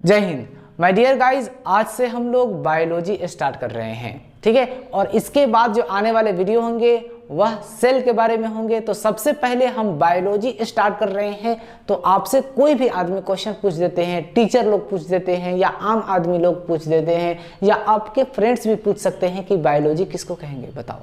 जय Hind my dear guys, आज से हम लोग बायोलॉजी स्टार्ट कर रहे हैं, ठीक है। और इसके बाद जो आने वाले वीडियो होंगे वह सेल के बारे में होंगे। तो सबसे पहले हम बायोलॉजी स्टार्ट कर रहे हैं। तो आपसे कोई भी आदमी क्वेश्चन पूछ देते हैं, टीचर लोग पूछ देते हैं या आम आदमी लोग पूछ देते हैं या आपके फ्रेंड्स भी पूछ सकते हैं कि बायोलॉजी किसको कहेंगे बताओ।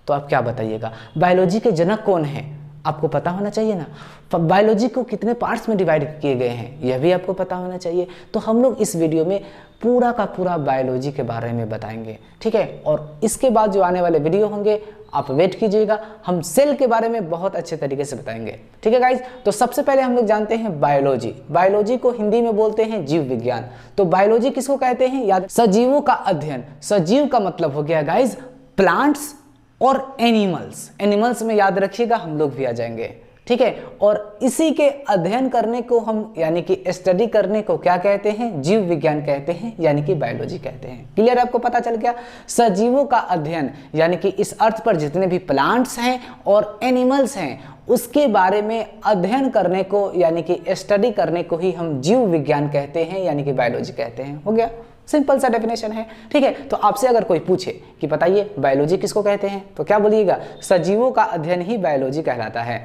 तो आप क्या बताइएगा, बायोलॉजी के जनक कौन है? आपको पता होना चाहिए ना। बायोलॉजी को कितने पार्ट्स में डिवाइड किए गए हैं यह भी आपको पता होना चाहिए। तो हम लोग इस वीडियो में पूरा का पूरा बायोलॉजी के बारे में बताएंगे, ठीक है। और इसके बाद जो आने वाले वीडियो होंगे आप वेट कीजिएगा, हम सेल के बारे में बहुत अच्छे तरीके से बताएंगे, ठीक है गाइज। तो सबसे पहले हम लोग जानते हैं बायोलॉजी। बायोलॉजी को हिंदी में बोलते हैं जीव विज्ञान। तो बायोलॉजी किसको कहते हैं? याद, सजीवों का अध्ययन। सजीव का मतलब हो गया गाइज प्लांट्स और एनिमल्स। एनिमल्स में याद रखिएगा हम लोग भी आ जाएंगे, ठीक है। और इसी के अध्ययन करने को हम यानी कि स्टडी करने को क्या कहते हैं? जीव विज्ञान कहते हैं, यानी कि बायोलॉजी कहते हैं। क्लियर, आपको पता चल गया। सजीवों का अध्ययन यानी कि इस अर्थ पर जितने भी प्लांट्स हैं और एनिमल्स हैं उसके बारे में अध्ययन करने को यानी कि स्टडी करने को ही हम जीव विज्ञान कहते हैं, यानी कि बायोलॉजी कहते हैं। हो गया, सिंपल सा डेफिनेशन है, ठीक है। तो आपसे अगर कोई पूछे कि बताइए बायोलॉजी किसको कहते हैं, तो क्या बोलिएगा? सजीवों का अध्ययन ही बायोलॉजी कहलाता है।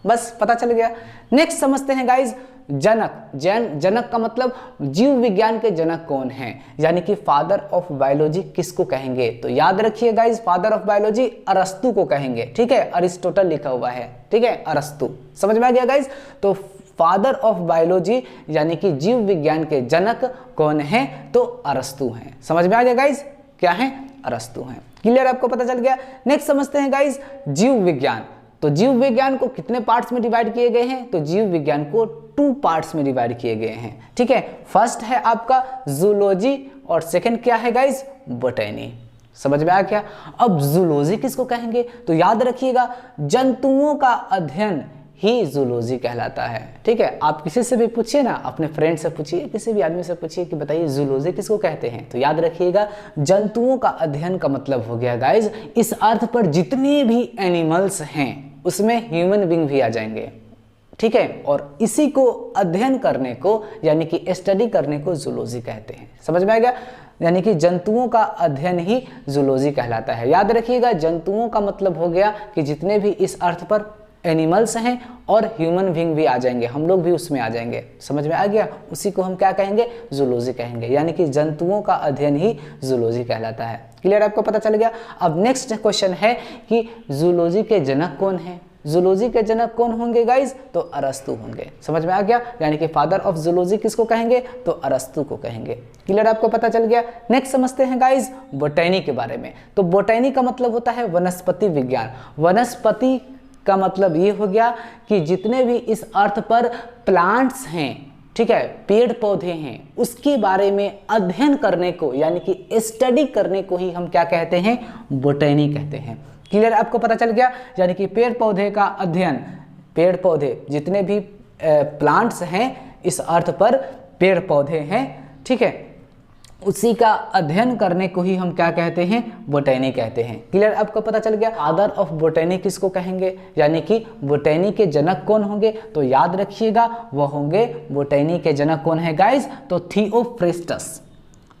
बस पता चल गया। नेक्स्ट समझते हैं गाइज जनक। जनक का मतलब जीव विज्ञान के जनक कौन हैं, यानी कि फादर ऑफ बायोलॉजी किसको कहेंगे? तो याद रखिए गाइज, फादर ऑफ बायोलॉजी अरस्तु को कहेंगे, ठीक है। अरिस्टोटल लिखा हुआ है, ठीक है, अरस्तु। समझ में आ गया गाइज। तो फादर ऑफ बायोलॉजी यानी कि जीव विज्ञान के जनक कौन है? तो अरस्तु हैं। समझ में आ गया गाइज, क्या है? अरस्तु हैं। क्लियर, आपको पता चल गया। नेक्स्ट समझते हैं गाइज जीव विज्ञान। तो जीव विज्ञान को कितने पार्ट्स में डिवाइड किए गए हैं? तो जीव विज्ञान को 2 पार्ट्स में डिवाइड किए गए हैं, ठीक है। फर्स्ट है आपका जूलॉजी और सेकंड क्या है गाइज? बोटैनी। समझ में आ गया। अब जूलॉजी किसको कहेंगे? तो याद रखिएगा जंतुओं का अध्ययन ही जूलॉजी कहलाता है, ठीक है। आप किसी से भी पूछिए ना, अपने फ्रेंड से पूछिए, किसी भी आदमी से पूछिए कि बताइए जूलॉजी किसको कहते हैं, तो याद रखिएगा जंतुओं का अध्ययन का मतलब हो गया गाइज इस अर्थ पर जितने भी एनिमल्स हैं उसमें ह्यूमन बीइंग भी आ जाएंगे, ठीक है। और इसी को अध्ययन करने को यानी कि स्टडी करने को जूलॉजी कहते हैं। समझ में आ गया। यानी कि जंतुओं का अध्ययन ही जूलॉजी कहलाता है। याद रखिएगा जंतुओं का मतलब हो गया कि जितने भी इस अर्थ पर एनिमल्स हैं और ह्यूमन बीइंग भी आ जाएंगे, हम लोग भी उसमें आ जाएंगे। समझ में आ गया। उसी को हम क्या कहेंगे? जूलॉजी कहेंगे, यानी कि जंतुओं का अध्ययन ही जूलॉजी कहलाता है। क्लियर, आपको पता चल गया। अब नेक्स्ट क्वेश्चन है कि जूलॉजी के जनक कौन है? जूलॉजी के जनक कौन होंगे गाइज? तो अरस्तु होंगे। समझ में आ गया। यानी कि फादर ऑफ जूलॉजी किसको कहेंगे? तो अरस्तु को कहेंगे। क्लियर, आपको पता चल गया। नेक्स्ट समझते हैं गाइज बोटैनी के बारे में। तो बोटैनी का मतलब होता है वनस्पति विज्ञान। वनस्पति का मतलब ये हो गया कि जितने भी इस अर्थ पर प्लांट्स हैं, ठीक है, पेड़ पौधे हैं, उसके बारे में अध्ययन करने को यानी कि स्टडी करने को ही हम क्या कहते हैं? बोटैनी कहते हैं। क्लियर, आपको पता चल गया। यानी कि पेड़ पौधे का अध्ययन, पेड़ पौधे जितने भी प्लांट्स हैं इस अर्थ पर पेड़ पौधे हैं, ठीक है, उसी का अध्ययन करने को ही हम क्या कहते हैं? बोटैनी कहते हैं। क्लियर, आपको पता चल गया। फादर ऑफ बोटैनी किसको कहेंगे? यानी कि बोटैनी के जनक कौन होंगे? तो याद रखिएगा वो होंगे, बोटैनी के जनक कौन है गाइज? तो थियोफ्रेस्टस।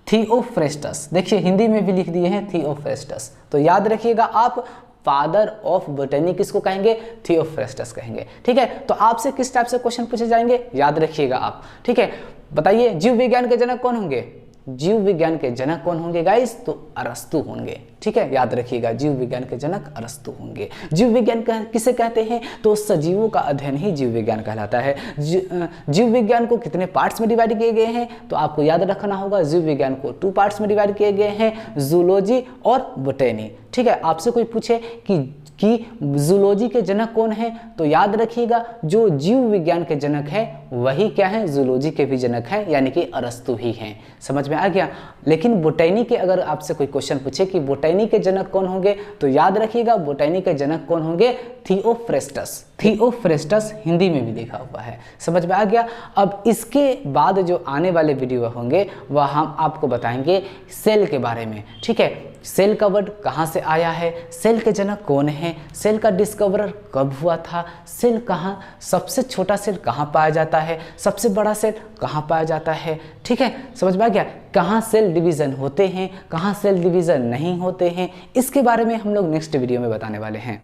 थियोफ्रेस्टस, देखिए हिंदी में भी लिख दिए हैं थियोफ्रेस्टस। तो याद रखिएगा आप फादर ऑफ बोटैनी किसको कहेंगे? थियोफ्रेस्टस कहेंगे, ठीक है। तो आपसे किस टाइप से क्वेश्चन पूछे जाएंगे याद रखिएगा आप, ठीक है। बताइए जीव विज्ञान के जनक कौन होंगे? जीव विज्ञान के जनक कौन होंगे गाइस? तो अरस्तु होंगे, ठीक है। याद रखिएगा जीव विज्ञान के जनक अरस्तु होंगे। जीव विज्ञान किसे कहते हैं? तो सजीवों का अध्ययन ही जीव विज्ञान कहलाता है। जीव विज्ञान को कितने पार्ट्स में डिवाइड किए गए हैं? तो आपको याद रखना होगा जीव विज्ञान को 2 पार्ट्स में डिवाइड किए गए हैं, जूलॉजी और बोटैनी, ठीक है। आपसे कोई पूछे कि जूलॉजी के जनक कौन है? तो याद रखिएगा जो जीव विज्ञान के जनक है वही क्या है? जूलॉजी के भी जनक है, यानी कि अरस्तु ही हैं। समझ में आ गया। लेकिन बोटैनी के अगर आपसे कोई क्वेश्चन पूछे कि बोटैनी के जनक कौन होंगे, तो याद रखिएगा बोटैनी के जनक कौन होंगे? थियोफ्रेस्टस। थियोफ्रेस्टस हिंदी में भी लिखा हुआ है। समझ में आ गया। अब इसके बाद जो आने वाले वीडियो होंगे वह हम आपको बताएंगे सेल के बारे में। ठीक है, सेल का वर्ड कहाँ से आया है, सेल के जनक कौन है, सेल का डिस्कवरर कब हुआ था, सेल कहाँ, सबसे छोटा सेल कहाँ पाया जाता है, सबसे बड़ा सेल कहाँ पाया जाता है। ठीक है, समझ में आ गया। कहाँ सेल डिवीज़न होते हैं, कहाँ सेल डिवीज़न नहीं होते हैं, इसके बारे में हम लोग नेक्स्ट वीडियो में बताने वाले हैं।